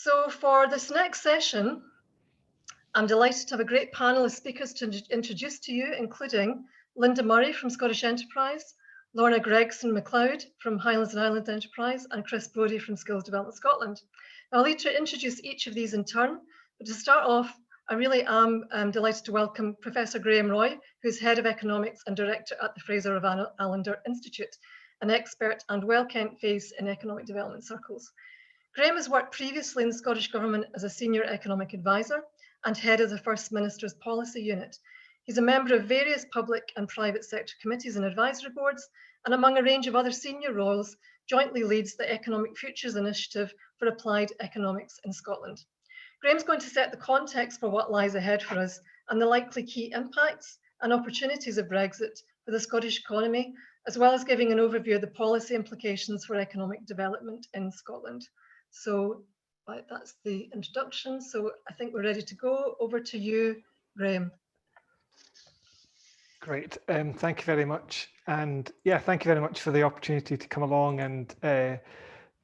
So for this next session, I'm delighted to have a great panel of speakers to introduce to you, including Linda Murray from Scottish Enterprise, Lorna Gregson MacLeod from Highlands and Islands Enterprise, and Chris Brodie from Skills Development Scotland. Now, I'll need to introduce each of these in turn, but to start off, I really am delighted to welcome Professor Graham Roy, who's Head of Economics and Director at the Fraser of Allender Institute, an expert and well-kent face in economic development circles. Graham has worked previously in the Scottish Government as a Senior Economic Advisor and Head of the First Minister's Policy Unit. He's a member of various public and private sector committees and advisory boards, and among a range of other senior roles, jointly leads the Economic Futures Initiative for Applied Economics in Scotland. Graham's going to set the context for what lies ahead for us and the likely key impacts and opportunities of Brexit for the Scottish economy, as well as giving an overview of the policy implications for economic development in Scotland. So that's the introduction. So I think we're ready to go. Over to you, Graham. Great. Thank you very much. And yeah, thank you very much for the opportunity to come along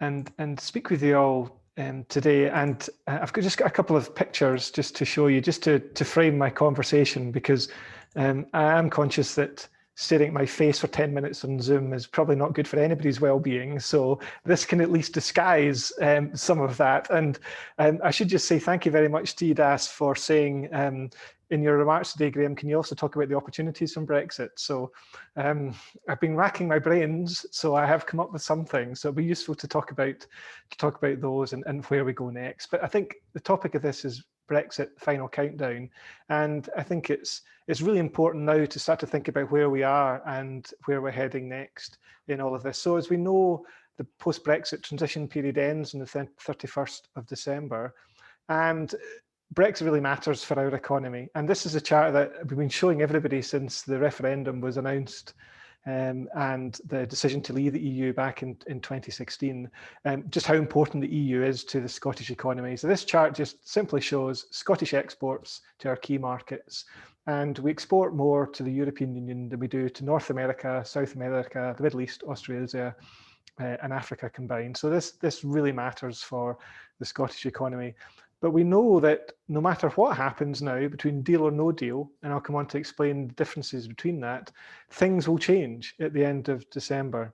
and speak with you all today. And I've just got a couple of pictures just to show you, just to frame my conversation, because I am conscious that staring at my face for 10 minutes on Zoom is probably not good for anybody's well-being. So this can at least disguise some of that. And I should just say thank you very much to EDAS for saying in your remarks today, Graham, can you also talk about the opportunities from Brexit? So I've been racking my brains, so I have come up with something. So it'll be useful to talk about those and where we go next. But I think the topic of this is Brexit final countdown, and I think it's really important now to start to think about where we are and where we're heading next in all of this. So as we know, the post-Brexit transition period ends on the 31st of December, and Brexit really matters for our economy. And this is a chart that we've been showing everybody since the referendum was announced and the decision to leave the EU back in 2016, just how important the EU is to the Scottish economy. So this chart just simply shows Scottish exports to our key markets. And we export more to the European Union than we do to North America, South America, the Middle East, Australia, and Africa combined. So this really matters for the Scottish economy. But we know that no matter what happens now between deal or no deal, and I'll come on to explain the differences between that, things will change at the end of December.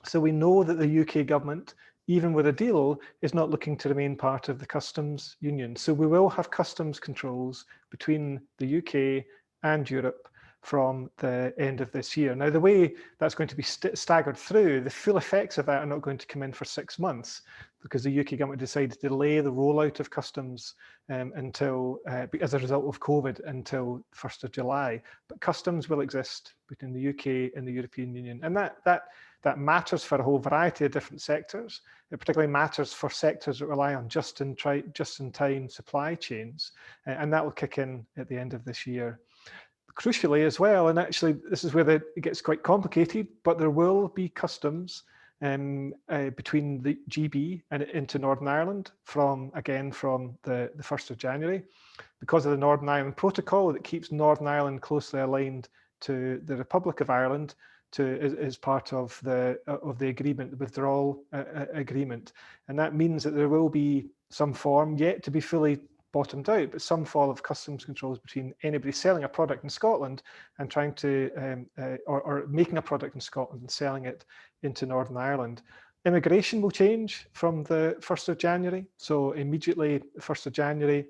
So we know that the UK government, even with a deal, is not looking to remain part of the customs union. So we will have customs controls between the UK and Europe from the end of this year. Now, the way that's going to be staggered through, the full effects of that are not going to come in for 6 months, because the UK government decided to delay the rollout of customs until, as a result of COVID, until 1st of July. But customs will exist between the UK and the European Union. And that matters for a whole variety of different sectors. It particularly matters for sectors that rely on just-in-time supply chains. And that will kick in at the end of this year. Crucially as well, and actually this is where it gets quite complicated, but there will be customs between the GB and into Northern Ireland from the 1st of January, because of the Northern Ireland Protocol that keeps Northern Ireland closely aligned to the Republic of Ireland as part of the agreement, the withdrawal agreement. And that means that there will be some form, yet to be fully bottomed out, but some form of customs controls between anybody selling a product in Scotland and trying to, or making a product in Scotland and selling it into Northern Ireland. Immigration will change from the 1st of January. So immediately, the 1st of January,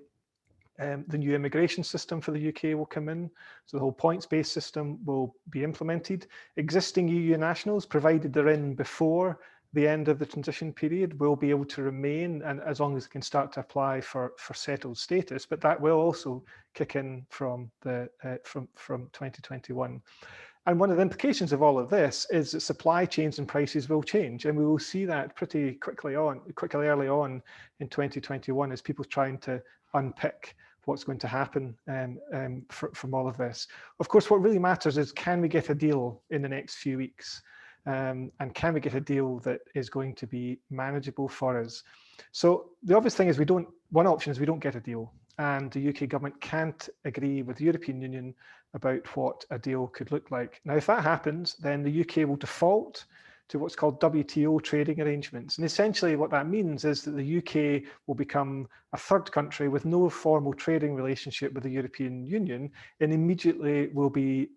the new immigration system for the UK will come in. So the whole points-based system will be implemented. Existing EU nationals, provided they're in before the end of the transition period, will be able to remain, and as long as they can start to apply for settled status, but that will also kick in from 2021. And one of the implications of all of this is that supply chains and prices will change, and we will see that pretty quickly early on in 2021 as people trying to unpick what's going to happen from all of this. Of course, what really matters is, can we get a deal in the next few weeks? And can we get a deal that is going to be manageable for us? So the obvious thing is one option is we don't get a deal, and the UK government can't agree with the European Union about what a deal could look like. Now, if that happens, then the UK will default to what's called WTO trading arrangements. And essentially what that means is that the UK will become a third country with no formal trading relationship with the European Union, and immediately will be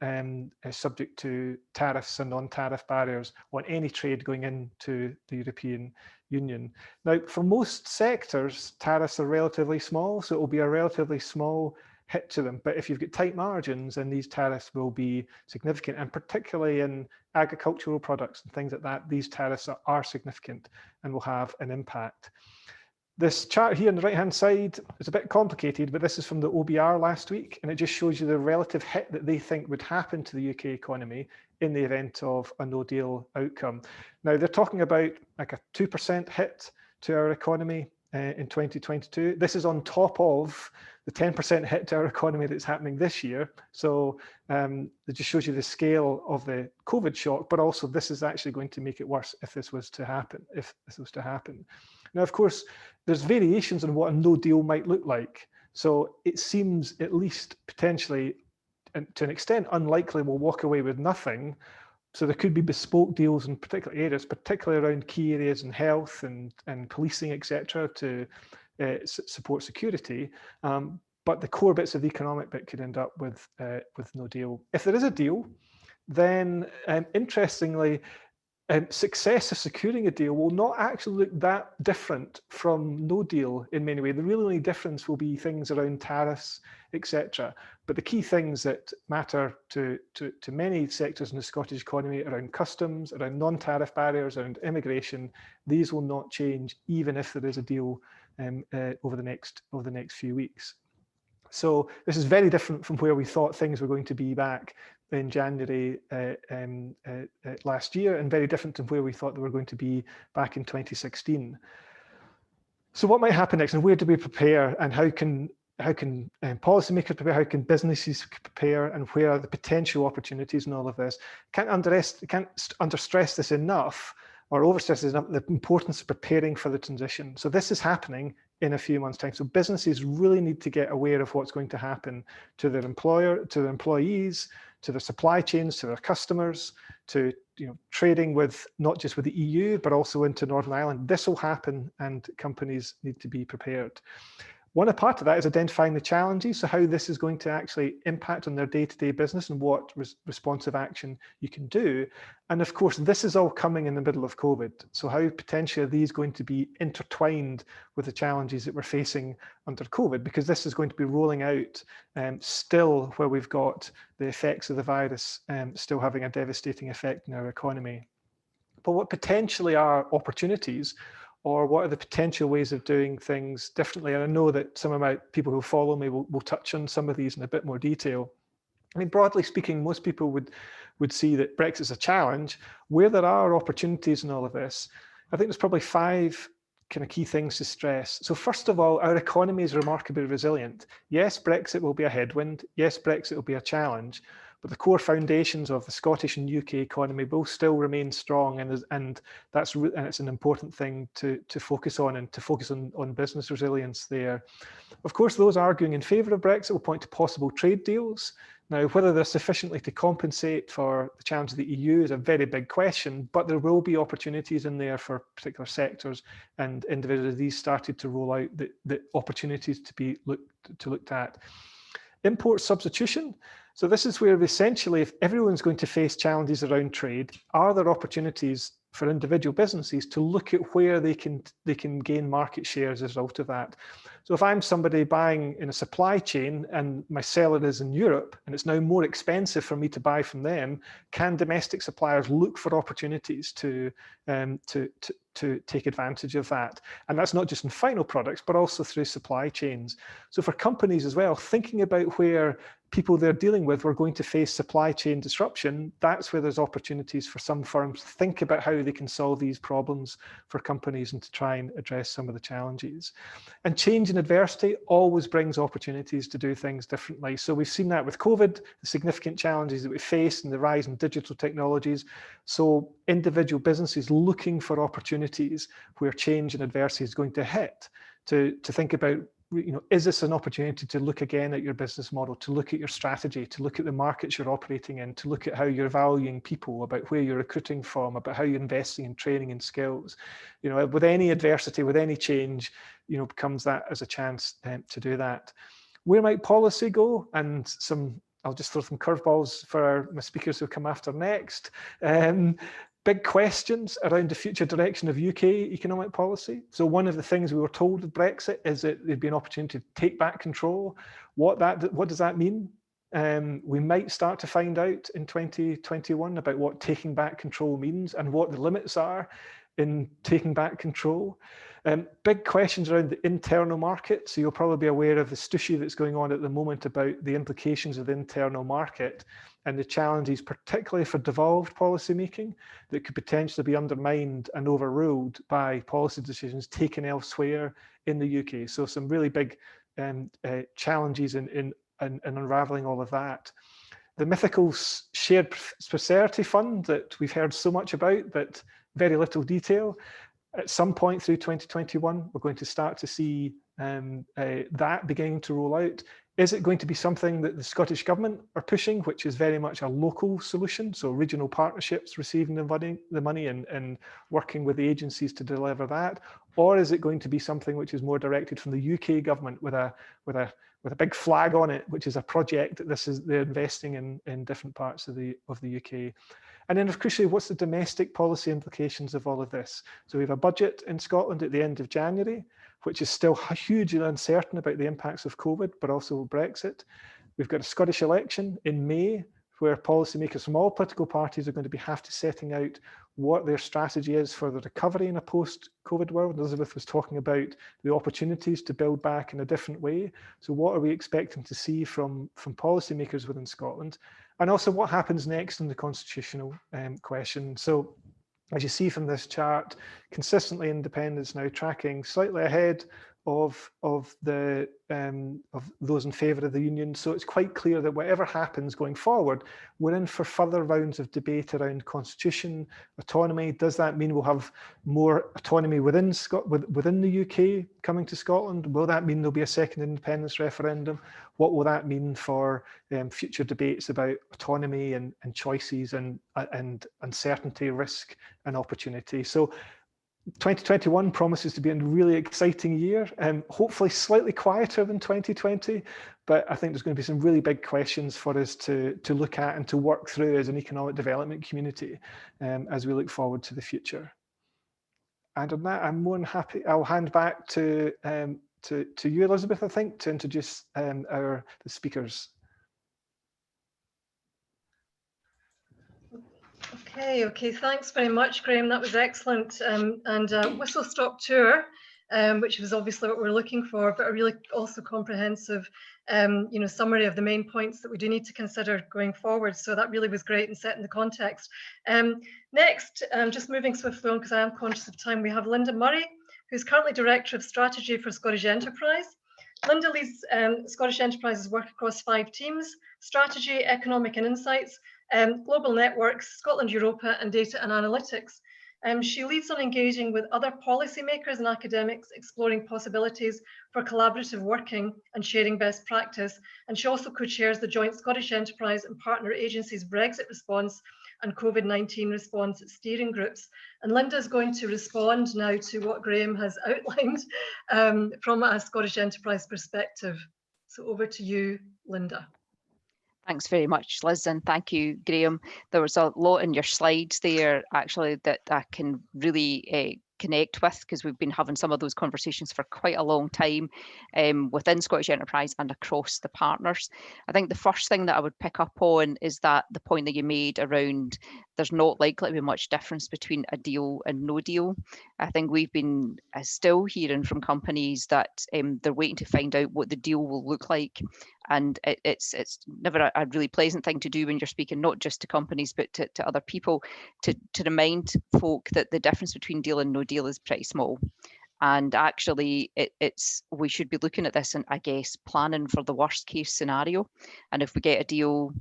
subject to tariffs and non-tariff barriers on any trade going into the European Union. Now, for most sectors, tariffs are relatively small, so it will be a relatively small hit to them. But if you've got tight margins, then these tariffs will be significant, and particularly in agricultural products and things like that, these tariffs are significant and will have an impact. This chart here on the right-hand side is a bit complicated, but this is from the OBR last week, and it just shows you the relative hit that they think would happen to the UK economy in the event of a no-deal outcome. Now, they're talking about like a 2% hit to our economy in 2022. This is on top of the 10% hit to our economy that's happening this year. So it just shows you the scale of the COVID shock, but also this is actually going to make it worse if this was to happen, Now, of course, there's variations on what a no deal might look like. So it seems at least potentially, and to an extent, unlikely we'll walk away with nothing. So there could be bespoke deals in particular areas, particularly around key areas in health and policing, etc., to support security. But the core bits of the economic bit could end up with no deal. If there is a deal, then interestingly, success of securing a deal will not actually look that different from no deal in many ways. The really only difference will be things around tariffs, etc. But the key things that matter to many sectors in the Scottish economy around customs, around non-tariff barriers, around immigration, these will not change even if there is a deal over the next few weeks. So this is very different from where we thought things were going to be back in January last year, and very different from where we thought they were going to be back in 2016. So what might happen next, and where do we prepare, and how can policymakers prepare, how can businesses prepare, and where are the potential opportunities in all of this? Can't understress this enough, or overstress this enough, the importance of preparing for the transition. So this is happening in a few months' time. So businesses really need to get aware of what's going to happen to their employer, to their employees, to their supply chains, to their customers, to trading with not just with the EU, but also into Northern Ireland. This will happen, and companies need to be prepared. One part of that is identifying the challenges, so how this is going to actually impact on their day-to-day business and what responsive action you can do. And of course, this is all coming in the middle of COVID. So how potentially are these going to be intertwined with the challenges that we're facing under COVID? Because this is going to be rolling out still where we've got the effects of the virus still having a devastating effect in our economy. But what potentially are opportunities, or what are the potential ways of doing things differently? And I know that some of my people who follow me will touch on some of these in a bit more detail. I mean, broadly speaking, most people would see that Brexit's a challenge. Where there are opportunities in all of this, I think there's probably 5 kind of key things to stress. So first of all, our economy is remarkably resilient. Yes, Brexit will be a headwind. Yes, Brexit will be a challenge. But the core foundations of the Scottish and UK economy will still remain strong, and it's an important thing to focus on, and to focus on business resilience there. Of course, those arguing in favour of Brexit will point to possible trade deals. Now, whether they're sufficiently to compensate for the challenge of the EU is a very big question, but there will be opportunities in there for particular sectors and individuals. These started to roll out the opportunities to be looked at. Import substitution. So this is where essentially, if everyone's going to face challenges around trade, are there opportunities for individual businesses to look at where they can gain market share as a result of that? So if I'm somebody buying in a supply chain and my seller is in Europe and it's now more expensive for me to buy from them, can domestic suppliers look for opportunities to take advantage of that? And that's not just in final products, but also through supply chains. So for companies as well, thinking about where people they're dealing with were going to face supply chain disruption, that's where there's opportunities for some firms to think about how they can solve these problems for companies and to try and address some of the challenges. And change and adversity always brings opportunities to do things differently. So we've seen that with COVID, the significant challenges that we face and the rise in digital technologies. So individual businesses looking for opportunities where change and adversity is going to hit, to think about is this an opportunity to look again at your business model, to look at your strategy, to look at the markets you're operating in, to look at how you're valuing people, about where you're recruiting from, about how you're investing in training and skills. With any adversity, with any change, becomes that as a chance to do that. Where might policy go? And I'll just throw some curveballs for my speakers who come after next. Big questions around the future direction of UK economic policy. So one of the things we were told with Brexit is that there'd be an opportunity to take back control. What does that mean? We might start to find out in 2021 about what taking back control means and what the limits are in taking back control. Big questions around the internal market. So you'll probably be aware of the stooshy that's going on at the moment about the implications of the internal market and the challenges, particularly for devolved policy making, that could potentially be undermined and overruled by policy decisions taken elsewhere in the UK. So some really big challenges in unraveling all of that. The mythical shared prosperity fund that we've heard so much about, but very little detail. At some point through 2021, we're going to start to see that beginning to roll out. Is it going to be something that the Scottish Government are pushing, which is very much a local solution? So regional partnerships receiving the money and working with the agencies to deliver that? Or is it going to be something which is more directed from the UK government with a big flag on it, which is a project that they're investing in different parts of the UK? And then, crucially, what's the domestic policy implications of all of this? So we have a budget in Scotland at the end of January, which is still hugely uncertain about the impacts of COVID, but also Brexit. We've got a Scottish election in May, where policymakers from all political parties are going to have to setting out what their strategy is for the recovery in a post-COVID world. Elizabeth was talking about the opportunities to build back in a different way. So what are we expecting to see from policymakers within Scotland? And also what happens next in the constitutional question. So as you see from this chart, consistently independents now tracking slightly ahead of those in favour of the union. So it's quite clear that whatever happens going forward, we're in for further rounds of debate around constitution, autonomy. Does that mean we'll have more autonomy within the UK coming to Scotland? Will that mean there'll be a second independence referendum? What will that mean for future debates about autonomy and choices and uncertainty, risk and opportunity? So 2021 promises to be a really exciting year, hopefully slightly quieter than 2020, but I think there's going to be some really big questions for us to look at and to work through as an economic development community as we look forward to the future. And on that, I'm more than happy. I'll hand back to you, Elizabeth, I think, to introduce the speakers. Okay, thanks very much, Graham. That was excellent. And whistle-stop tour, which was obviously what we're looking for, but a really also comprehensive summary of the main points that we do need to consider going forward. So that really was great and setting the context. Next, just moving swiftly on because I am conscious of time, we have Linda Murray, who's currently Director of Strategy for Scottish Enterprise. Linda leads Scottish Enterprise's work across 5 teams: strategy, economic and insights, global networks, Scotland Europa, and data and analytics. She leads on engaging with other policymakers and academics, exploring possibilities for collaborative working and sharing best practice. And she also co-chairs the joint Scottish Enterprise and partner agencies Brexit response and COVID-19 response steering groups. And Linda's going to respond now to what Graham has outlined from a Scottish Enterprise perspective. So over to you, Linda. Thanks very much, Liz, and thank you, Graham. There was a lot in your slides there, actually, that I can really connect with, because we've been having some of those conversations for quite a long time within Scottish Enterprise and across the partners. I think the first thing that I would pick up on is that the point that you made around there's not likely to be much difference between a deal and no deal. I think we've been still hearing from companies that they're waiting to find out what the deal will look like. And it's never a really pleasant thing to do when you're speaking not just to companies but to other people, to remind folk that the difference between deal and no deal is pretty small. And actually we should be looking at this and, I guess, planning for the worst case scenario. And if we get a deal,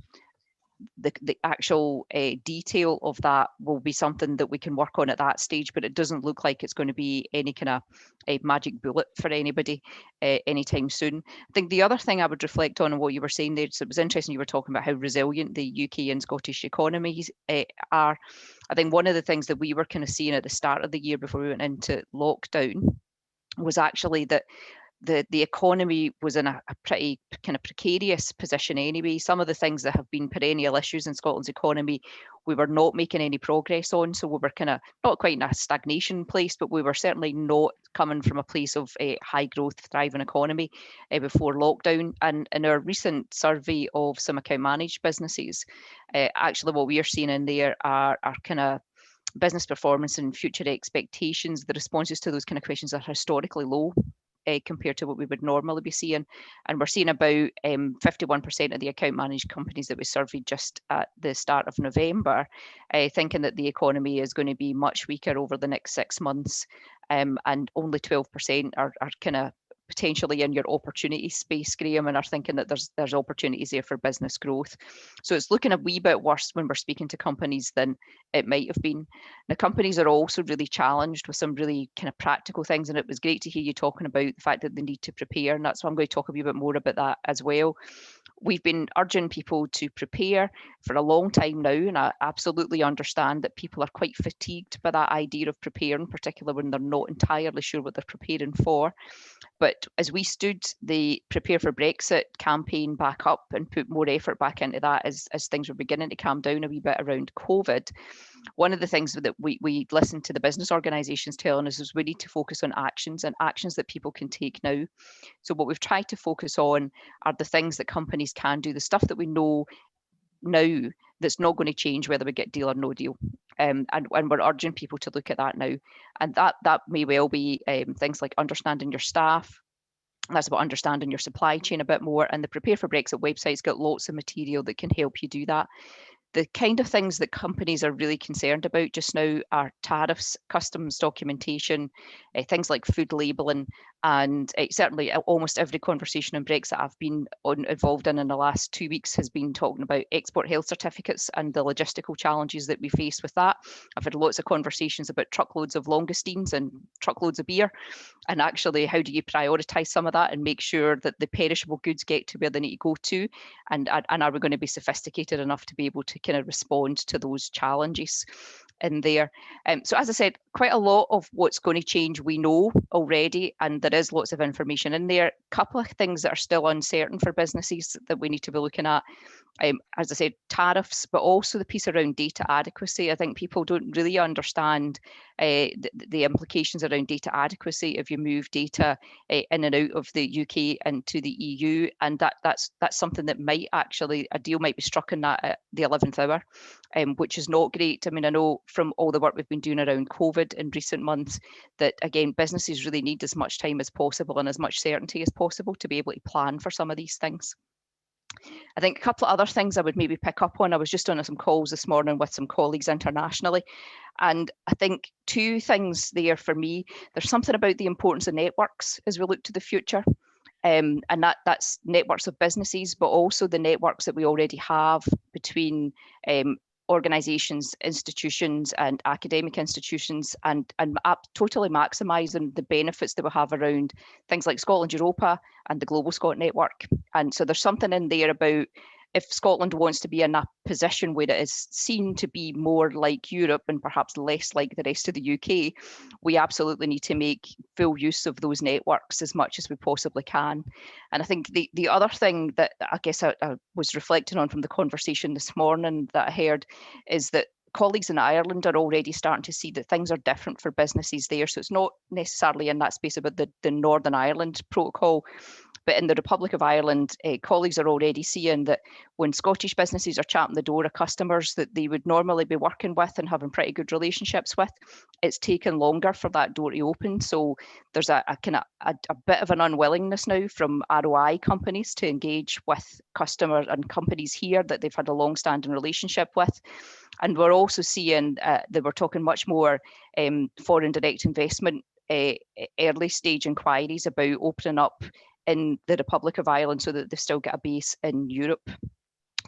the actual detail of that will be something that we can work on at that stage, but it doesn't look like it's going to be any kind of a magic bullet for anybody anytime soon. I think the other thing I would reflect on what you were saying there, so it was interesting you were talking about how resilient the UK and Scottish economies are. I think one of the things that we were kind of seeing at the start of the year before we went into lockdown was actually that the economy was in a pretty kind of precarious position anyway. Some of the things that have been perennial issues in Scotland's economy, we were not making any progress on. So we were kind of not quite in a stagnation place, but we were certainly not coming from a place of a high growth, thriving economy before lockdown. And in our recent survey of some account managed businesses, actually what we are seeing in there are kind of business performance and future expectations. The responses to those kind of questions are historically low compared to what we would normally be seeing. And we're seeing about 51% of the account managed companies that we surveyed just at the start of November, thinking that the economy is going to be much weaker over the next 6 months. And only 12% are kind of potentially in your opportunity space, Graham, and are thinking that there's opportunities there for business growth. So it's looking a wee bit worse when we're speaking to companies than it might have been. Now, companies are also really challenged with some really kind of practical things, and it was great to hear you talking about the fact that they need to prepare, and that's why I'm going to talk a wee bit more about that as well. We've been urging people to prepare for a long time now, and I absolutely understand that people are quite fatigued by that idea of preparing, particularly when they're not entirely sure what they're preparing for. But as we stood the Prepare for Brexit campaign back up and put more effort back into that as things were beginning to calm down a wee bit around COVID, one of the things that we listened to the business organisations telling us is we need to focus on actions and actions that people can take now. So what we've tried to focus on are the things that companies can do, the stuff that we know now that's not going to change whether we get deal or no deal. And we're urging people to look at that now. And that may well be things like understanding your staff. That's about understanding your supply chain a bit more. And the Prepare for Brexit website's got lots of material that can help you do that. The kind of things that companies are really concerned about just now are tariffs, customs documentation, things like food labelling, and certainly almost every conversation on Brexit I've been involved in the last 2 weeks has been talking about export health certificates and the logistical challenges that we face with that. I've had lots of conversations about truckloads of langoustines and truckloads of beer, and actually how do you prioritise some of that and make sure that the perishable goods get to where they need to go to, and are we going to be sophisticated enough to be able to kind of respond to those challenges in there. So as I said, quite a lot of what's going to change we know already, and there is lots of information in there. A couple of things that are still uncertain for businesses that we need to be looking at. As I said, tariffs, but also the piece around data adequacy. I think people don't really understand the implications around data adequacy if you move data in and out of the UK into the EU, and that's something that might actually, a deal might be struck in that at the 11th hour, which is not great. I mean, I know from all the work we've been doing around COVID in recent months that, again, businesses really need as much time as possible and as much certainty as possible to be able to plan for some of these things. I think a couple of other things I would maybe pick up on. I was just on some calls this morning with some colleagues internationally, and I think two things there for me. There's something about the importance of networks as we look to the future, and that's networks of businesses, but also the networks that we already have between organisations, institutions and academic institutions, and totally maximising the benefits that we have around things like Scotland Europa and the Global Scot Network. And so there's something in there about if Scotland wants to be in a position where it is seen to be more like Europe and perhaps less like the rest of the UK, we absolutely need to make full use of those networks as much as we possibly can. And I think the other thing that I guess I was reflecting on from the conversation this morning that I heard is that colleagues in Ireland are already starting to see that things are different for businesses there. So it's not necessarily in that space about the Northern Ireland protocol, but in the Republic of Ireland, colleagues are already seeing that when Scottish businesses are champing the door of customers that they would normally be working with and having pretty good relationships with, it's taken longer for that door to open. So there's a bit of an unwillingness now from ROI companies to engage with customers and companies here that they've had a long-standing relationship with. And we're also seeing that we're talking much more foreign direct investment, early stage inquiries about opening up in the Republic of Ireland so that they've still got a base in Europe.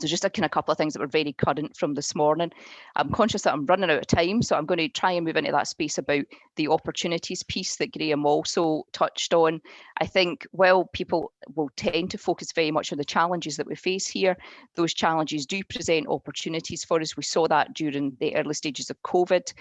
So just a kind of couple of things that were very current from this morning. I'm conscious that I'm running out of time, so I'm going to try and move into that space about the opportunities piece that Graham also touched on. I think while people will tend to focus very much on the challenges that we face here, those challenges do present opportunities for us. We saw that during the early stages of COVID.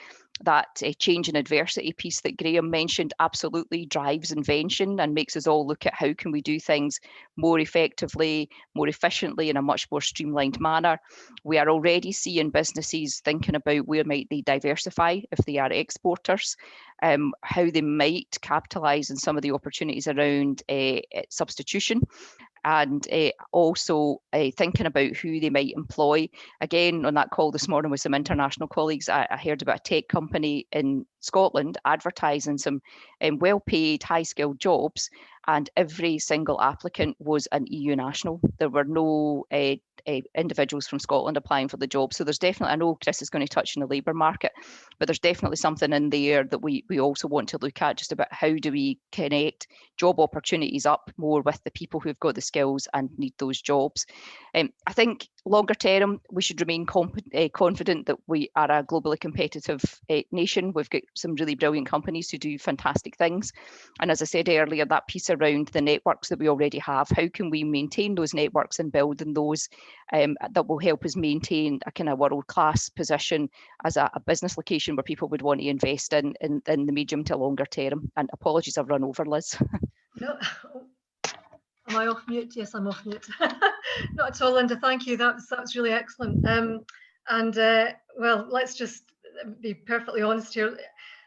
That change in adversity piece that Graham mentioned absolutely drives invention and makes us all look at how can we do things more effectively, more efficiently, in a much more streamlined manner. We are already seeing businesses thinking about where might they diversify if they are exporters, how they might capitalise on some of the opportunities around substitution. And also thinking about who they might employ. Again, on that call this morning with some international colleagues, I heard about a tech company in Scotland advertising some well-paid, high-skilled jobs, and every single applicant was an EU national. There were no individuals from Scotland applying for the job. So there's definitely, I know Chris is going to touch on the labour market, but there's definitely something in there that we also want to look at, just about how do we connect job opportunities up more with the people who've got the skills and need those jobs. I think longer term, we should remain confident that we are a globally competitive nation. We've got some really brilliant companies who do fantastic things. And as I said earlier, that piece around the networks that we already have, how can we maintain those networks and build on those that will help us maintain a kind of world-class position as a business location where people would want to invest in the medium to longer term. And apologies, I've run over, Liz. No, am I off mute? Yes, I'm off mute. Not at all, Linda. Thank you. That was really excellent. Well, let's just be perfectly honest here.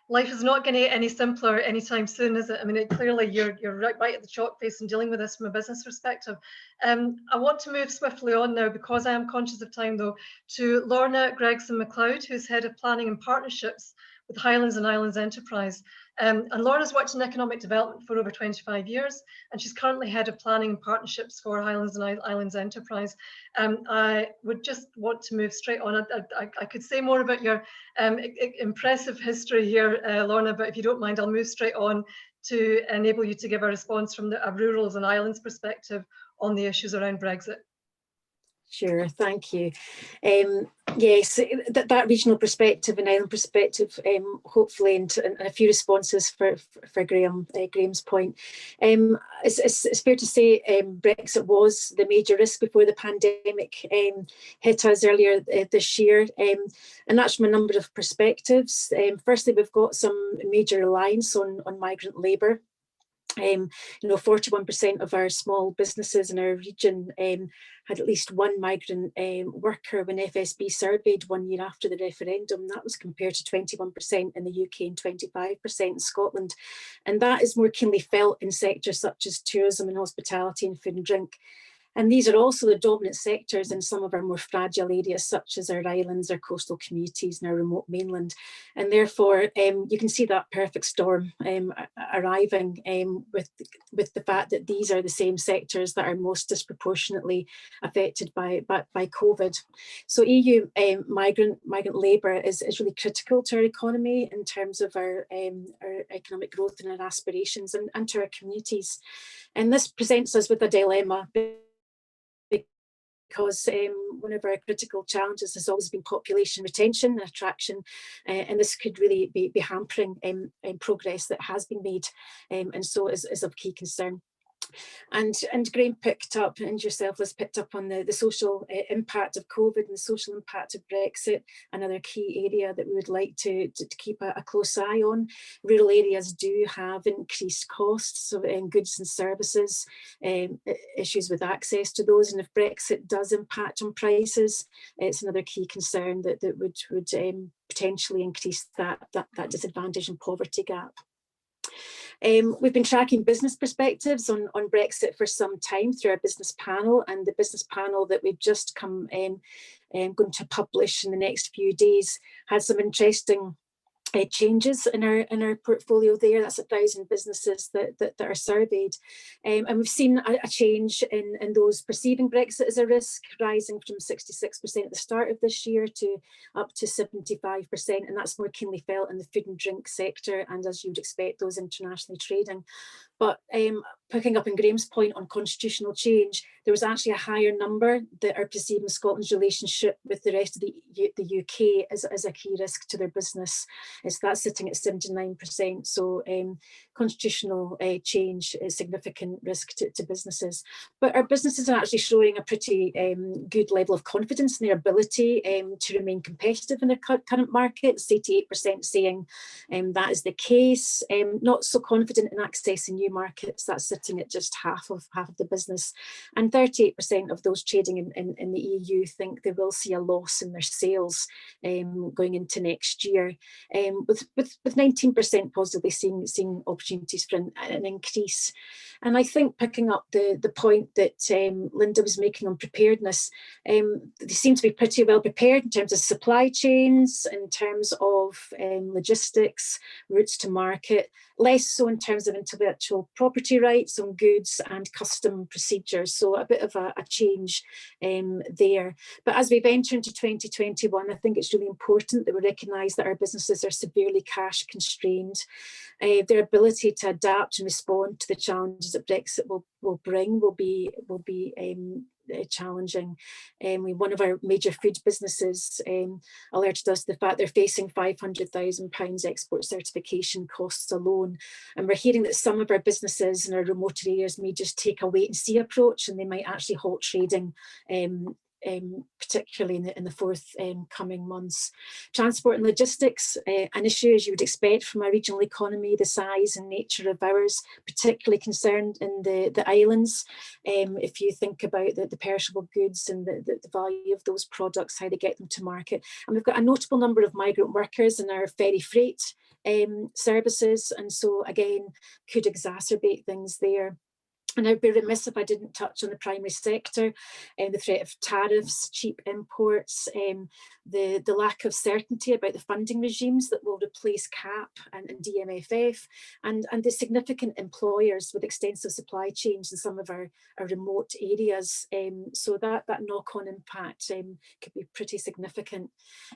Life is not going to get any simpler anytime soon, is it? I mean, clearly you're right at the chalk face and dealing with this from a business perspective. I want to move swiftly on now, because I am conscious of time, though, to Lorna Gregson-MacLeod, who's Head of Planning and Partnerships with Highlands and Islands Enterprise. And Lorna's worked in economic development for over 25 years, and she's currently Head of Planning and Partnerships for Highlands and Islands Enterprise. I would just want to move straight on. I could say more about your impressive history here, Lorna, but if you don't mind, I'll move straight on to enable you to give a response from a rurals and islands perspective on the issues around Brexit. Sure, thank you. Yes, that regional perspective and island perspective, hopefully, and a few responses for Graham's point. It's fair to say Brexit was the major risk before the pandemic hit us earlier this year, and that's from a number of perspectives. Firstly, we've got some major reliance on migrant labour. 41% of our small businesses in our region had at least one migrant worker when FSB surveyed 1 year after the referendum. That was compared to 21% in the UK and 25% in Scotland. And that is more keenly felt in sectors such as tourism and hospitality and food and drink. And these are also the dominant sectors in some of our more fragile areas, such as our islands, our coastal communities and our remote mainland. And therefore, you can see that perfect storm arriving with the fact that these are the same sectors that are most disproportionately affected by COVID. So EU migrant labour is really critical to our economy in terms of our economic growth and our aspirations and to our communities. And this presents us with a dilemma, because one of our critical challenges has always been population retention and attraction, and this could really be hampering progress that has been made, and so is of key concern. And Graham picked up, and yourself has picked up on the social impact of COVID and the social impact of Brexit, another key area that we would like to keep a close eye on. Rural areas do have increased costs of goods and services, issues with access to those, and if Brexit does impact on prices, it's another key concern that would potentially increase that disadvantage and poverty gap. We've been tracking business perspectives on Brexit for some time through our business panel, and the business panel that we've just going to publish in the next few days had some interesting changes in our portfolio there. That's 1,000 businesses that are surveyed, and we've seen a change in those perceiving Brexit as a risk, rising from 66% at the start of this year to up to 75%, and that's more keenly felt in the food and drink sector, and as you'd expect, those internationally trading. But Picking up on Graham's point on constitutional change, there was actually a higher number that are perceiving Scotland's relationship with the rest of the UK as a key risk to their business. So that's sitting at 79%. So constitutional change is a significant risk to businesses. But our businesses are actually showing a pretty good level of confidence in their ability to remain competitive in their current markets. 88% saying that is the case. Not so confident in accessing new markets. That's sitting at just half of the business. And 38% of those trading in the EU think they will see a loss in their sales going into next year, with 19% positively seeing opportunities for an increase. And I think picking up the point that Linda was making on preparedness, they seem to be pretty well prepared in terms of supply chains, in terms of logistics, routes to market, less so in terms of intellectual property rights on goods and custom procedures. So a bit of a change there. But as we've entered into 2021, I think it's really important that we recognise that our businesses are severely cash constrained. Their ability to adapt and respond to the challenges that Brexit will bring will be challenging. One of our major food businesses alerted us to the fact they're facing £500,000 export certification costs alone. And we're hearing that some of our businesses in our remote areas may just take a wait and see approach, and they might actually halt trading, particularly in the forthcoming months. Transport and logistics, an issue as you would expect from a regional economy the size and nature of ours, particularly concerned in the islands. If you think about the perishable goods and the value of those products, how they get them to market. And we've got a notable number of migrant workers in our ferry freight services, and so again could exacerbate things there. And I'd be remiss if I didn't touch on the primary sector, the threat of tariffs, cheap imports, the lack of certainty about the funding regimes that will replace CAP and DMFF, and the significant employers with extensive supply chains in some of our remote areas. So that knock-on impact could be pretty significant.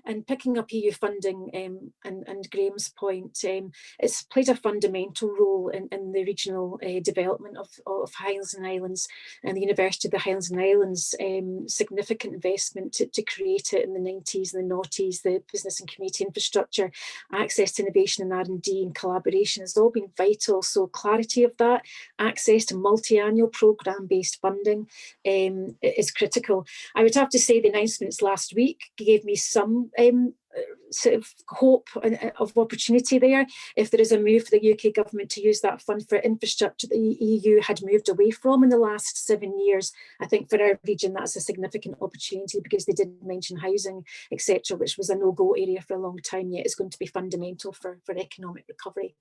And picking up EU funding and Graham's point, it's played a fundamental role in the regional development of Highlands and Islands, and the University of the Highlands and Islands, significant investment to create it in the 90s and the noughties, the business and community infrastructure, access to innovation and R&D and collaboration has all been vital. So clarity of that, access to multi-annual programme-based funding is critical. I would have to say the announcements last week gave me some sort of hope of opportunity there. If there is a move for the UK government to use that fund for infrastructure that the EU had moved away from in the last 7 years, I think for our region that's a significant opportunity, because they did mention housing, etc., which was a no-go area for a long time, yet is going to be fundamental for economic recovery.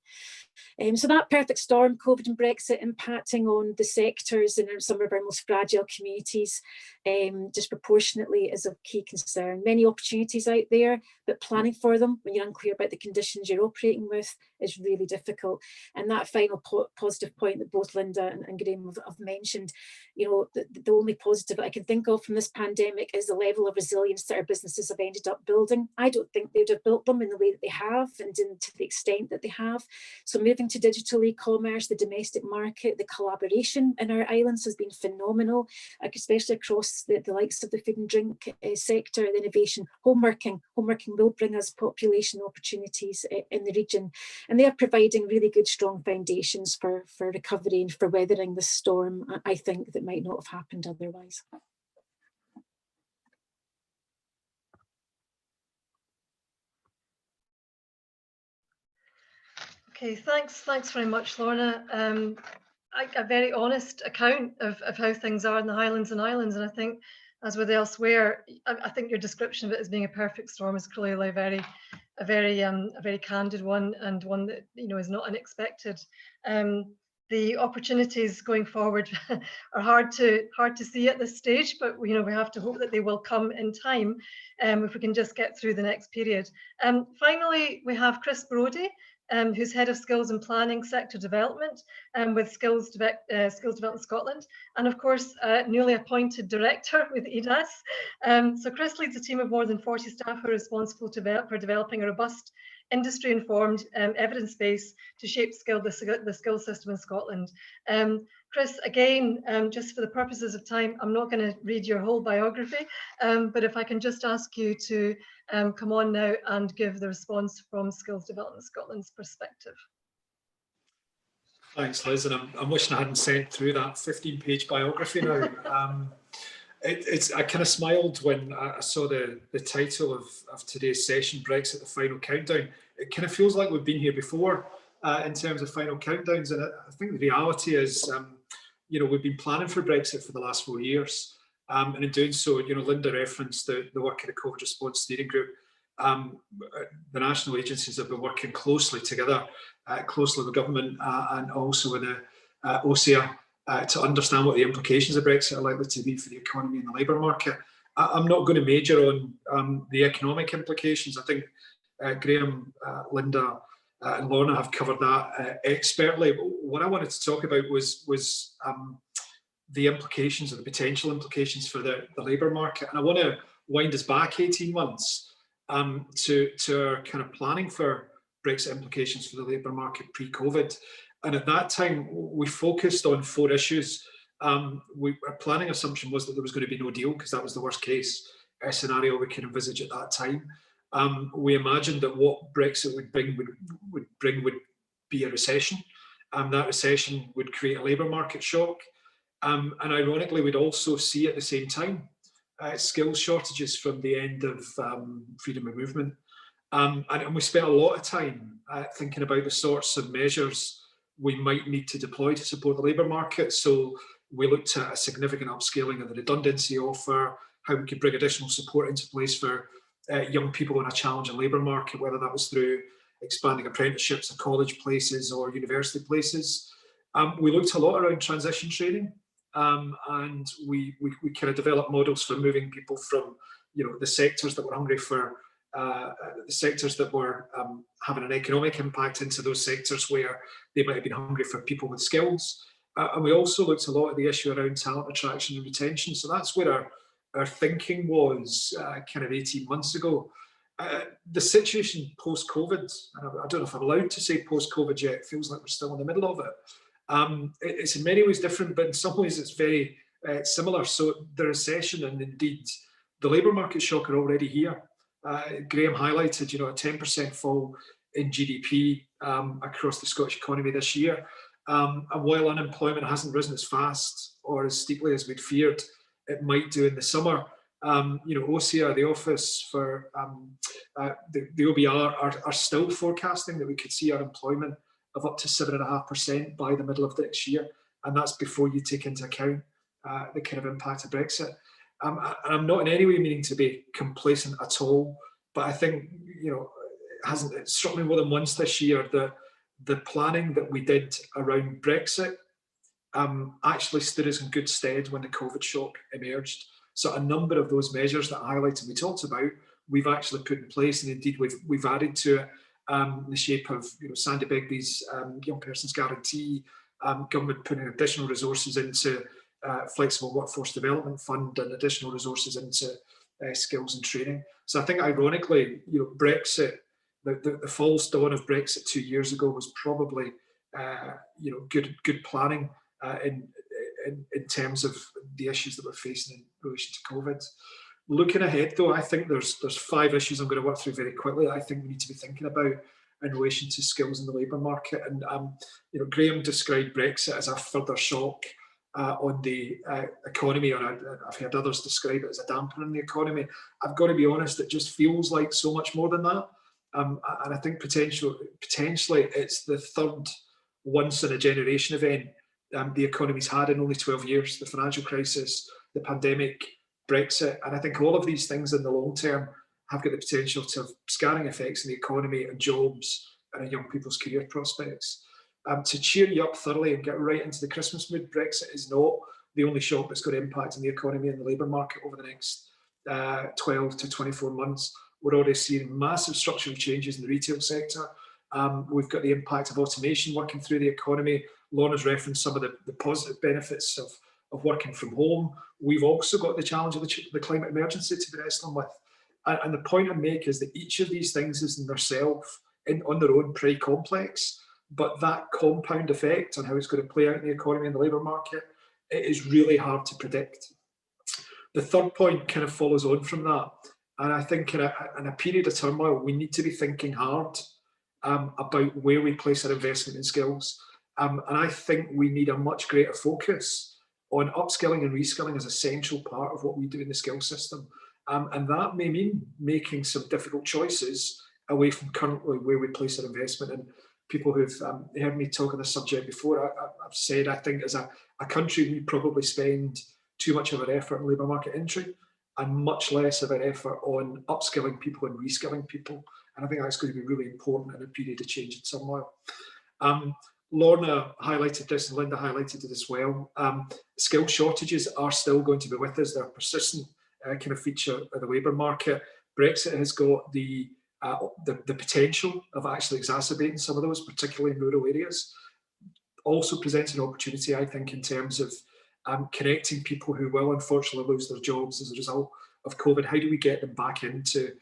So that perfect storm, COVID and Brexit, impacting on the sectors and some of our most fragile communities disproportionately is of key concern. Many opportunities out there, but planning for them when you're unclear about the conditions you're operating with is really difficult. And that final positive point that both Linda and Graham have mentioned, you know, the only positive I can think of from this pandemic is the level of resilience that our businesses have ended up building. I don't think they would have built them in the way that they have and to the extent that they have. So moving to digital e-commerce, the domestic market, the collaboration in our islands has been phenomenal, especially across the likes of the food and drink sector, the innovation. Homeworking will bring us population opportunities in the region, and they are providing really good, strong foundations for recovery and for weathering the storm, I think, that might not have happened otherwise. Okay, thanks very much, Lorna. A very honest account of how things are in the Highlands and Islands, and I think, as with elsewhere, I think your description of it as being a perfect storm is clearly a very candid one, and one that, you know, is not unexpected. The opportunities going forward are hard to see at this stage, but you know, we have to hope that they will come in time, if we can just get through the next period. Finally, we have Chris Brodie, who's Head of Skills and Planning Sector Development with Skills Development Scotland, and of course, newly appointed Director with EDAS. So Chris leads a team of more than 40 staff who are responsible for developing a robust, industry-informed evidence base to shape the skill system in Scotland. Chris, again, just for the purposes of time, I'm not going to read your whole biography, but if I can just ask you to come on now and give the response from Skills Development Scotland's perspective. Thanks, Liz, and I'm wishing I hadn't sent through that 15-page biography now. I kind of smiled when I saw the title of today's session, Brexit, the Final Countdown. It kind of feels like we've been here before in terms of final countdowns, and I think the reality is, we've been planning for Brexit for the last 4 years, and in doing so, Linda referenced the work of the COVID Response Steering Group. The national agencies have been working closely together, closely with government and also with the OSIA to understand what the implications of Brexit are likely to be for the economy and the labour market. I'm not going to major on the economic implications. I think Graham, Linda and Lorna have covered that expertly. What I wanted to talk about was the implications or the potential implications for the labour market. And I want to wind us back 18 months to our kind of planning for Brexit implications for the labour market pre-COVID. And at that time, we focused on 4 issues. Our planning assumption was that there was going to be no deal because that was the worst case scenario we could envisage at that time. We imagined that what Brexit would bring would be a recession. That recession would create a labour market shock. And ironically, we'd also see at the same time skills shortages from the end of freedom of movement. And we spent a lot of time thinking about the sorts of measures we might need to deploy to support the labour market. So we looked at a significant upscaling of the redundancy offer, how we could bring additional support into place for young people in a challenging labour market, whether that was through expanding apprenticeships at college places or university places. We looked a lot around transition training, and we kind of developed models for moving people from the sectors that were hungry for the sectors that were having an economic impact into those sectors where they might have been hungry for people with skills. And we also looked a lot at the issue around talent attraction and retention. So that's where our thinking was kind of 18 months ago. The situation post-COVID, and I don't know if I'm allowed to say post-COVID yet, it feels like we're still in the middle of it. It's in many ways different, but in some ways it's very similar. So the recession and indeed the labour market shock are already here. Graham highlighted, a 10% fall in GDP across the Scottish economy this year. And while unemployment hasn't risen as fast or as steeply as we'd feared it might do in the summer, OSIA, the Office for the OBR, are still forecasting that we could see unemployment of up to 7.5% by the middle of next year. And that's before you take into account the kind of impact of Brexit. And I'm not in any way meaning to be complacent at all, but I think, it struck me more than once this year that the planning that we did around Brexit actually stood us in good stead when the COVID shock emerged. So a number of those measures that I highlighted, we talked about, we've actually put in place, and indeed we've added to it in the shape of Sandy Begbie's Young Persons Guarantee, government putting additional resources into Flexible Workforce Development Fund and additional resources into skills and training. So I think ironically, Brexit, the false dawn of Brexit 2 years ago was probably good planning in terms of the issues that we're facing in relation to COVID. Looking ahead, though, I think there's 5 issues I'm going to work through very quickly that I think we need to be thinking about in relation to skills in the labour market. And Graham described Brexit as a further shock on the economy, and I've heard others describe it as a damper on the economy. I've got to be honest, it just feels like so much more than that. And I think potentially it's the third once-in-a-generation event the economy's had in only 12 years, the financial crisis, the pandemic, Brexit. And I think all of these things in the long term have got the potential to have scarring effects on the economy and jobs and on young people's career prospects. To cheer you up thoroughly and get right into the Christmas mood, Brexit is not the only shock that's going to impact on the economy and the labour market over the next 12 to 24 months. We're already seeing massive structural changes in the retail sector. We've got the impact of automation working through the economy. Lorna's referenced some of the positive benefits of working from home. We've also got the challenge of the climate emergency to be wrestling with. And the point I make is that each of these things is in themselves, on their own, pretty complex. but that compound effect on how it's going to play out in the economy and the labour market, it is really hard to predict. The third point kind of follows on from that. And I think in a period of turmoil, we need to be thinking hard about where we place our investment in skills. And I think we need a much greater focus on upskilling and reskilling as a central part of what we do in the skills system. And that may mean making some difficult choices away from currently where we place our investment. And people who've heard me talk on this subject before, I've said, I think as a country, we probably spend too much of our effort on labour market entry and much less of our effort on upskilling people and reskilling people. And I think that's going to be really important in a period of change and turmoil. Lorna highlighted this and Linda highlighted it as well. Skill shortages are still going to be with us. They're a persistent kind of feature of the labour market. Brexit has got the potential of actually exacerbating some of those, particularly in rural areas. Also presents an opportunity, I think, in terms of connecting people who will unfortunately lose their jobs as a result of COVID. How do we get them back into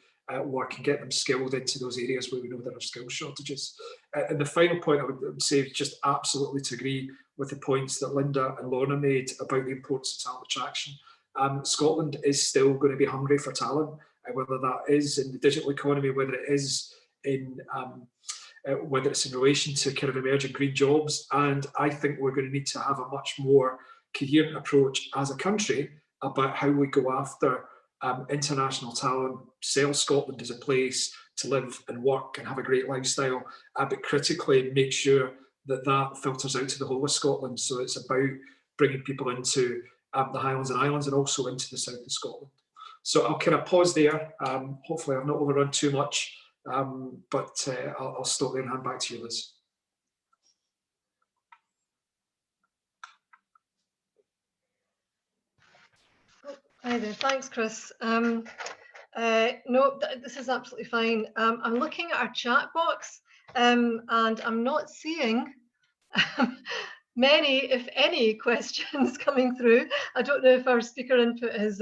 work and get them skilled into those areas where we know there are skill shortages? And the final point I would say is just absolutely to agree with the points that Linda and Lorna made about the importance of talent attraction. Scotland is still going to be hungry for talent, whether that is in the digital economy, whether it is in whether it's in relation to kind of emerging green jobs. And I think we're going to need to have a much more coherent approach as a country about how we go after international talent, sell Scotland as a place to live and work and have a great lifestyle, but critically make sure that that filters out to the whole of Scotland. So it's about bringing people into the Highlands and Islands and also into the south of Scotland. So I'll kind of pause there. Hopefully I've not overrun too much, but I'll stop there and hand back to you, Liz. Hi there, thanks, Chris. No, this is absolutely fine. I'm looking at our chat box and I'm not seeing many, if any, questions coming through. I don't know if our speaker input has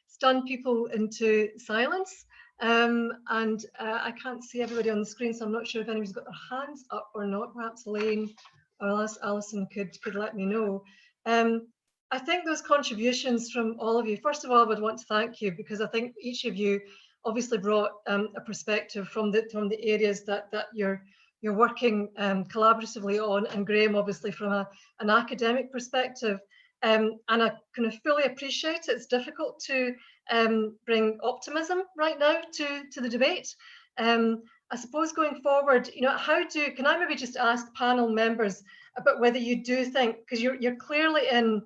stunned people into silence. I can't see everybody on the screen, so I'm not sure if anybody's got their hands up or not. Perhaps Elaine or Alison could let me know. I think those contributions from all of you, first of all, I would want to thank you because I think each of you obviously brought a perspective from the areas that you're working collaboratively on, and Graham obviously from an academic perspective. And I kind of fully appreciate it's difficult to bring optimism right now to the debate. I suppose going forward, you know, can I maybe just ask panel members about whether you do think, because you're clearly in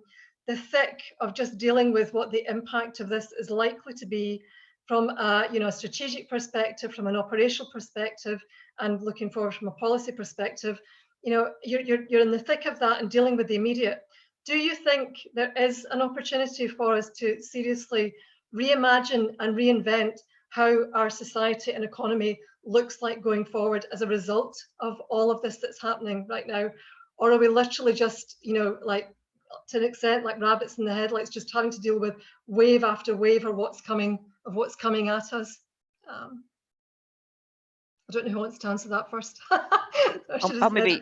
the thick of just dealing with what the impact of this is likely to be from a strategic perspective, from an operational perspective, and looking forward from a policy perspective. You know, you're in the thick of that and dealing with the immediate. Do you think there is an opportunity for us to seriously reimagine and reinvent how our society and economy looks like going forward as a result of all of this that's happening right now? Or are we literally just, like to an extent, like rabbits in the headlights, just having to deal with wave after wave of what's coming at us? I don't know who wants to answer that first. I'll maybe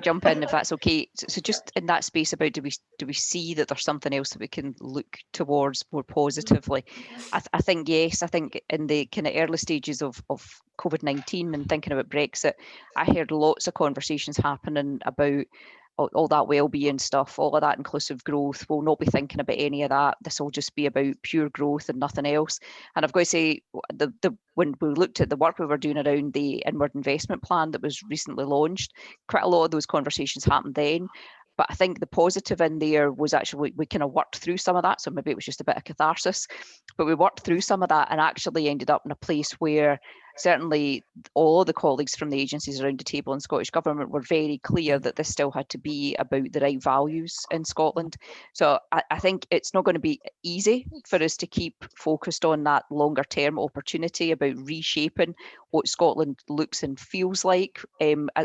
jump in if that's okay. So just in that space about do we see that there's something else that we can look towards more positively? I think yes. I think in the kind of early stages of COVID-19 and thinking about Brexit, I heard lots of conversations happening about all that well-being stuff, all of that inclusive growth. We'll not be thinking about any of that. This will just be about pure growth and nothing else. And I've got to say, when we looked at the work we were doing around the inward investment plan that was recently launched, quite a lot of those conversations happened then. But I think the positive in there was actually we kind of worked through some of that. So maybe it was just a bit of catharsis, but we worked through some of that and actually ended up in a place where certainly all the colleagues from the agencies around the table in Scottish Government were very clear that this still had to be about the right values in Scotland. So I think it's not going to be easy for us to keep focused on that longer term opportunity about reshaping what Scotland looks and feels like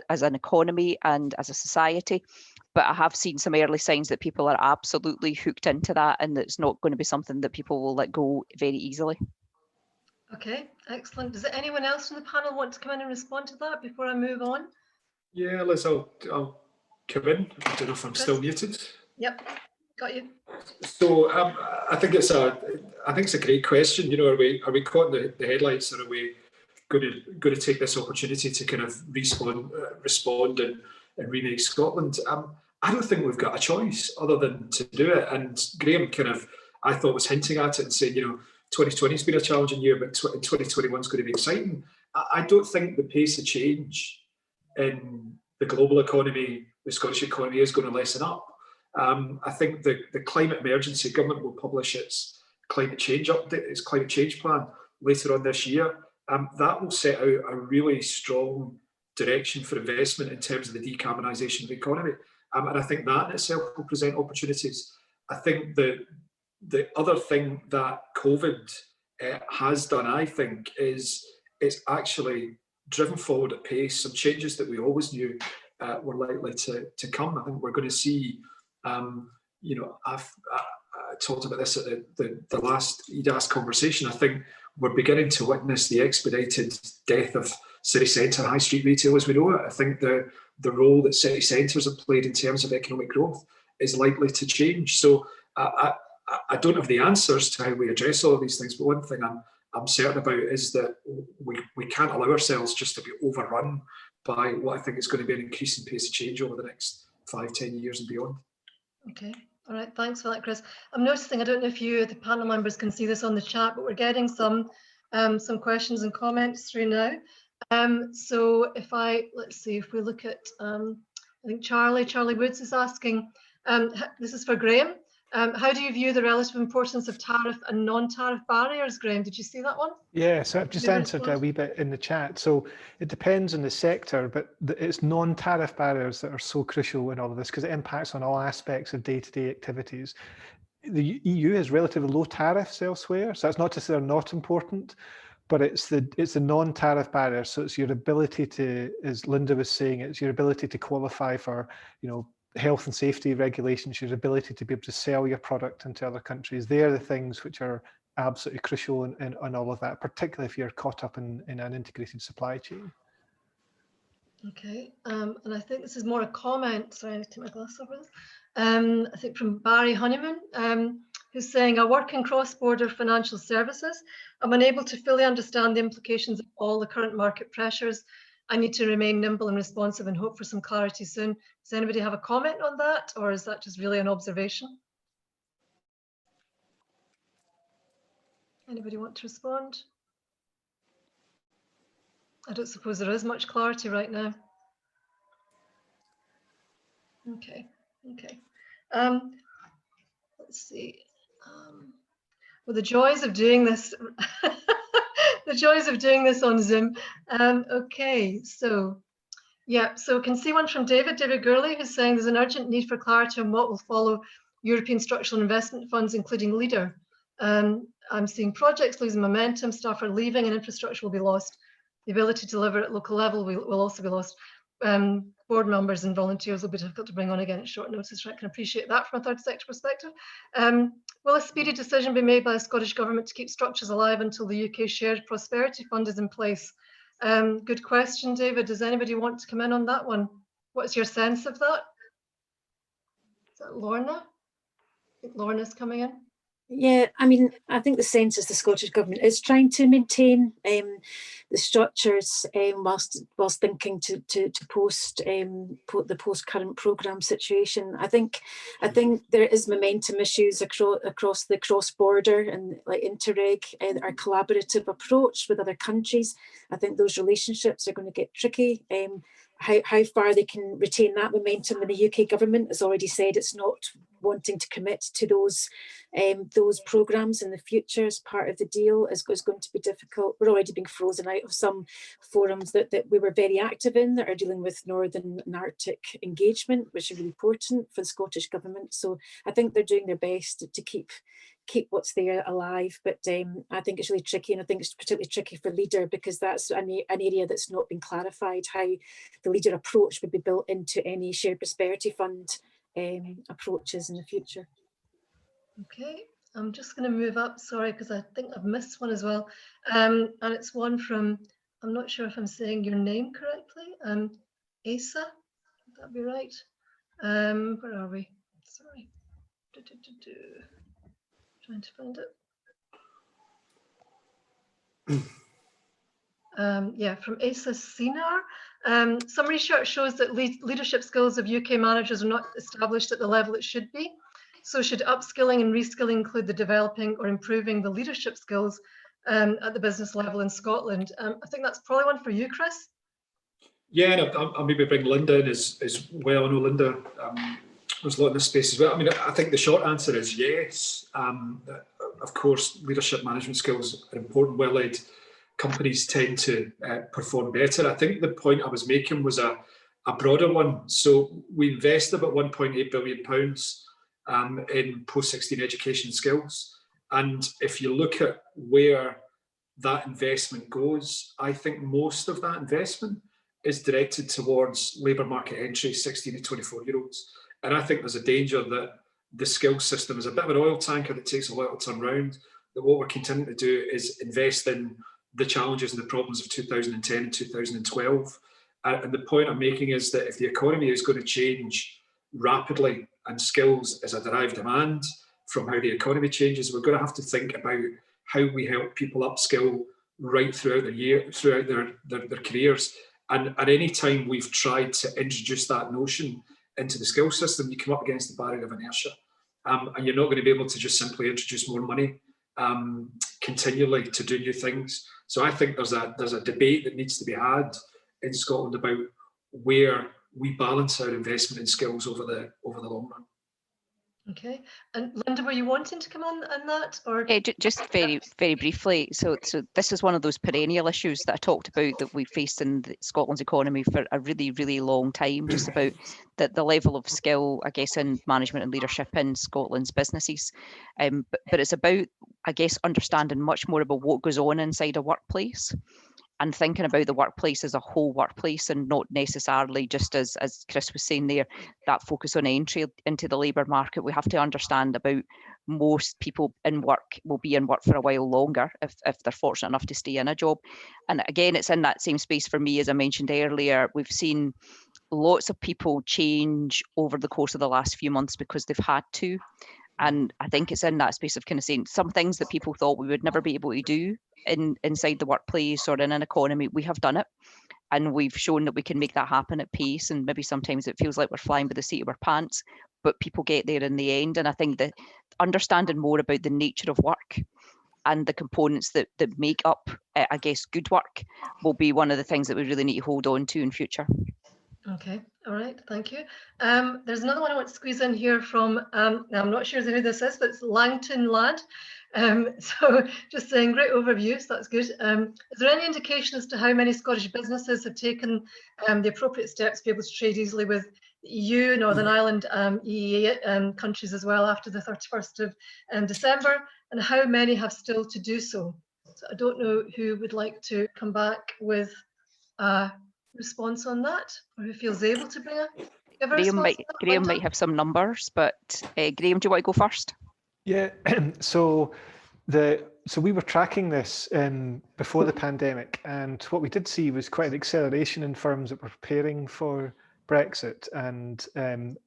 as an economy and as a society. But I have seen some early signs that people are absolutely hooked into that, and it's not going to be something that people will let go very easily. Okay, excellent. Does anyone else from the panel want to come in and respond to that before I move on? Yeah, Liz, I'll come in. I don't know if I'm still muted. Yep, got you. So I think it's a great question. You know, are we caught in the headlights, or are we going to take this opportunity to kind of respond and remake Scotland? I don't think we've got a choice other than to do it. And Graham I thought was hinting at it and saying, 2020 has been a challenging year, but 2021 is going to be exciting. I don't think the pace of change in the global economy, the Scottish economy, is going to lessen up. I think the climate emergency, government will publish its climate change update, its climate change plan later on this year. That will set out a really strong direction for investment in terms of the decarbonisation of the economy. And I think that in itself will present opportunities. I think the other thing that COVID has done, I think, is it's actually driven forward at pace some changes that we always knew were likely to come. I think we're going to see, I talked about this at the last EDAS conversation. I think we're beginning to witness the expedited death of city centre high street retail as we know it. I think the role that city centres have played in terms of economic growth is likely to change. So I don't have the answers to how we address all of these things, but one thing I'm certain about is that we can't allow ourselves just to be overrun by what I think is going to be an increasing pace of change over the next 5-10 years and beyond. Okay, all right, thanks for that, Chris. I'm noticing, I don't know if you, the panel members, can see this on the chat, but we're getting some questions and comments through now. So let's see, if we look at, I think Charlie Woods is asking, this is for Graham. How do you view the relative importance of tariff and non-tariff barriers, Graham? Did you see that one? Yeah, so I've just answered a wee bit in the chat. So it depends on the sector, but it's non-tariff barriers that are so crucial in all of this because it impacts on all aspects of day-to-day activities. The EU has relatively low tariffs elsewhere, so that's not to say they're not important, but it's the non-tariff barriers. So it's your ability to, as Linda was saying, it's your ability to qualify for, health and safety regulations, your ability to be able to sell your product into other countries. They are the things which are absolutely crucial in all of that, particularly if you're caught up in an integrated supply chain. Okay, and I think this is more a comment. Sorry, I need to take my glass over this. I think from Barry Honeyman, who's saying, I work in cross-border financial services. I'm unable to fully understand the implications of all the current market pressures. I need to remain nimble and responsive and hope for some clarity soon. Does anybody have a comment on that, or is that just really an observation? Anybody want to respond? I don't suppose there is much clarity right now. Okay. Let's see. Well, the joys of doing this, the joys of doing this on Zoom. Okay, so yeah, so we can see one from David Gurley, who's saying there's an urgent need for clarity on what will follow European structural investment funds, including LEADER. I'm seeing projects losing momentum, staff are leaving, and infrastructure will be lost. The ability to deliver at local level will also be lost. Board members and volunteers will be difficult to bring on again at short notice. I can appreciate that from a third sector perspective. Will a speedy decision be made by the Scottish Government to keep structures alive until the UK Shared Prosperity Fund is in place? Good question, David. Does anybody want to come in on that one? What's your sense of that? Is that Lorna? I think Lorna's coming in. Yeah, I think the sense is the Scottish Government is trying to maintain the structures whilst thinking to post the post-current programme situation. I think there is momentum issues across the cross-border and like Interreg and our collaborative approach with other countries. I think those relationships are going to get tricky. How far they can retain that momentum, and the UK government has already said it's not wanting to commit to those programmes in the future as part of the deal is going to be difficult. We're already being frozen out of some forums that we were very active in that are dealing with Northern and Arctic engagement, which is really important for the Scottish Government. So I think they're doing their best to keep what's there alive, but I think it's really tricky, and I think it's particularly tricky for LEADER because that's an area that's not been clarified how the LEADER approach would be built into any Shared Prosperity Fund approaches in the future. Okay, I'm just going to move up, sorry, because I think I've missed one as well, and it's one from, I'm not sure if I'm saying your name correctly, ASA, would that be right? Where are we? Sorry. Trying to find it. Yeah, from ASA CNAR. Some research shows that leadership skills of UK managers are not established at the level it should be. So should upskilling and reskilling include the developing or improving the leadership skills at the business level in Scotland? I think that's probably one for you, Chris. Yeah, and I'll maybe bring Linda in as well. I know Linda was a lot in this space as well. I mean, I think the short answer is yes. Of course, leadership management skills are important. Well-led companies tend to perform better. I think the point I was making was a broader one. So we invest about £1.8 billion in post-16 education skills. And if you look at where that investment goes, I think most of that investment is directed towards labour market entry, 16 to 24-year-olds. And I think there's a danger that the skills system is a bit of an oil tanker that takes a while to turn around, that what we're continuing to do is invest in the challenges and the problems of 2010 and 2012. And the point I'm making is that if the economy is going to change rapidly and skills is a derived demand from how the economy changes, we're going to have to think about how we help people upskill right throughout their careers. And at any time we've tried to introduce that notion into the skill system, you come up against the barrier of inertia. And you're not going to be able to just simply introduce more money continually to do new things. So I think there's a debate that needs to be had in Scotland about where we balance our investment in skills over the long run. Okay, and Linda, were you wanting to come on that, or just very briefly? So this is one of those perennial issues that I talked about that we faced in Scotland's economy for a really long time. Just about the level of skill, I guess, in management and leadership in Scotland's businesses. But it's about, I guess, understanding much more about what goes on inside a workplace, and thinking about the workplace as a whole workplace, and not necessarily just as Chris was saying there, that focus on entry into the labour market. We have to understand about most people in work will be in work for a while longer if they're fortunate enough to stay in a job. And again, it's in that same space for me, as I mentioned earlier. We've seen lots of people change over the course of the last few months because they've had to. And I think it's in that space of kind of saying some things that people thought we would never be able to do inside the workplace or in an economy, we have done it. And we've shown that we can make that happen at pace. And maybe sometimes it feels like we're flying by the seat of our pants, but people get there in the end. And I think that understanding more about the nature of work and the components that make up, I guess, good work will be one of the things that we really need to hold on to in future. Okay, all right, thank you. There's another one I want to squeeze in here from, now I'm not sure who this is, but it's Langton Lad. So just saying, great overview, so that's good. Is there any indication as to how many Scottish businesses have taken the appropriate steps to be able to trade easily with the EU, Northern Ireland, EEA countries as well after the 31st of December, and how many have still to do so? So I don't know who would like to come back with response on that, or who feels able to give a response? Graham might have some numbers, but Graham, do you want to go first? Yeah, so we were tracking this before the pandemic, and what we did see was quite an acceleration in firms that were preparing for Brexit. And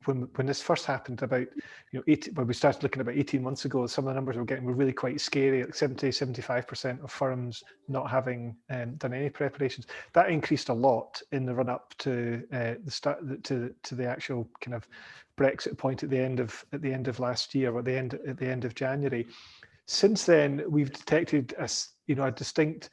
when this first happened, about when we started looking about 18 months ago, some of the numbers were really quite scary, like 70-75% of firms not having done any preparations. That increased a lot in the run up to the start to the actual kind of Brexit point at the end of last year, or at the end of January. Since then, we've detected a distinct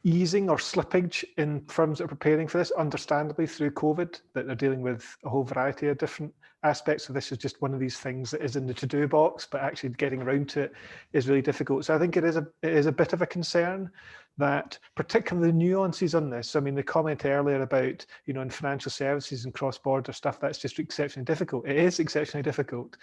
easing or slippage in firms that are preparing for this, understandably through COVID, that they're dealing with a whole variety of different aspects. So this is just one of these things that is in the to-do box, but actually getting around to it is really difficult. So I think it is a bit of a concern that, particularly the nuances on this. I mean, the comment earlier about, in financial services and cross-border stuff, that's just exceptionally difficult. It is exceptionally difficult,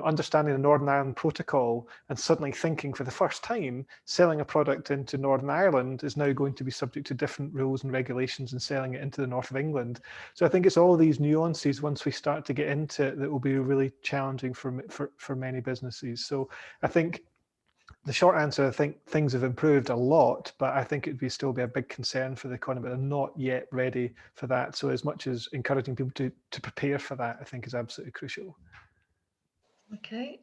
understanding the Northern Ireland Protocol and suddenly thinking for the first time, selling a product into Northern Ireland is now going to be subject to different rules and regulations than selling it into the north of England. So I think it's all these nuances, once we start to get into it, that will be really challenging for many businesses. So I think the short answer, I think things have improved a lot, but I think it would still be a big concern for the economy, but they're not yet ready for that. So as much as encouraging people to prepare for that, I think is absolutely crucial. Okay.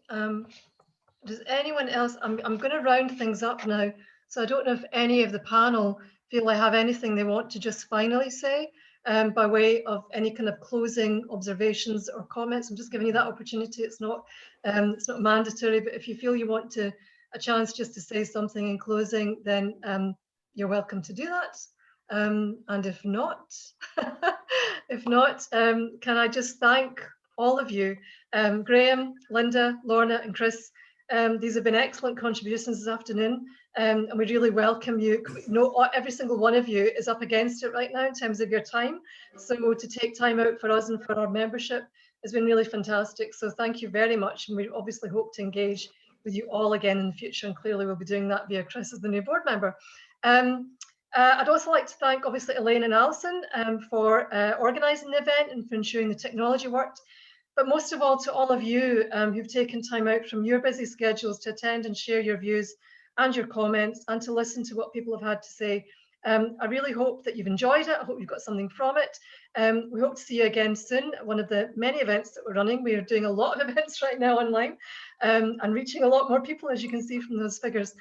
Does anyone else, I'm going to round things up now. So I don't know if any of the panel feel they have anything they want to just finally say by way of any kind of closing observations or comments. I'm just giving you that opportunity. It's not mandatory, but if you feel you want a chance just to say something in closing, then you're welcome to do that. And if not, can I just thank all of you, Graham, Linda, Lorna, and Chris. These have been excellent contributions this afternoon, and we really welcome you. Every single one of you is up against it right now in terms of your time. So to take time out for us and for our membership has been really fantastic. So thank you very much. And we obviously hope to engage with you all again in the future. And clearly we'll be doing that via Chris as the new board member. I'd also like to thank obviously Elaine and Alison for organising the event and for ensuring the technology worked. But most of all, to all of you who've taken time out from your busy schedules to attend and share your views and your comments and to listen to what people have had to say. I really hope that you've enjoyed it. I hope you've got something from it. We hope to see you again soon at one of the many events that we're running. We are doing a lot of events right now online and reaching a lot more people, as you can see from those figures.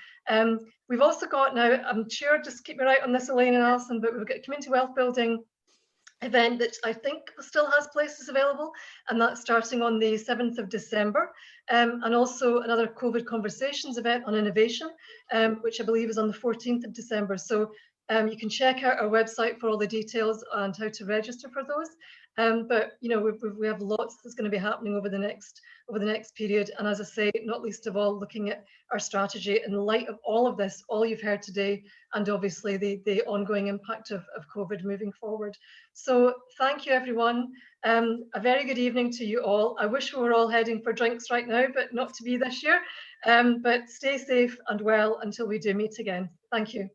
We've also got now, I'm sure, just keep me right on this, Elaine and Alison, but we've got a community wealth building event that I think still has places available, and that's starting on the 7th of December, and also another COVID Conversations event on innovation, which I believe is on the 14th of December. So you can check out our website for all the details and how to register for those. But you know, we have lots that's going to be happening over the next period, and as I say, not least of all, looking at our strategy in light of all of this, all you've heard today, and obviously the ongoing impact of COVID moving forward. So thank you, everyone. A very good evening to you all. I wish we were all heading for drinks right now, but not to be this year. But stay safe and well until we do meet again. Thank you.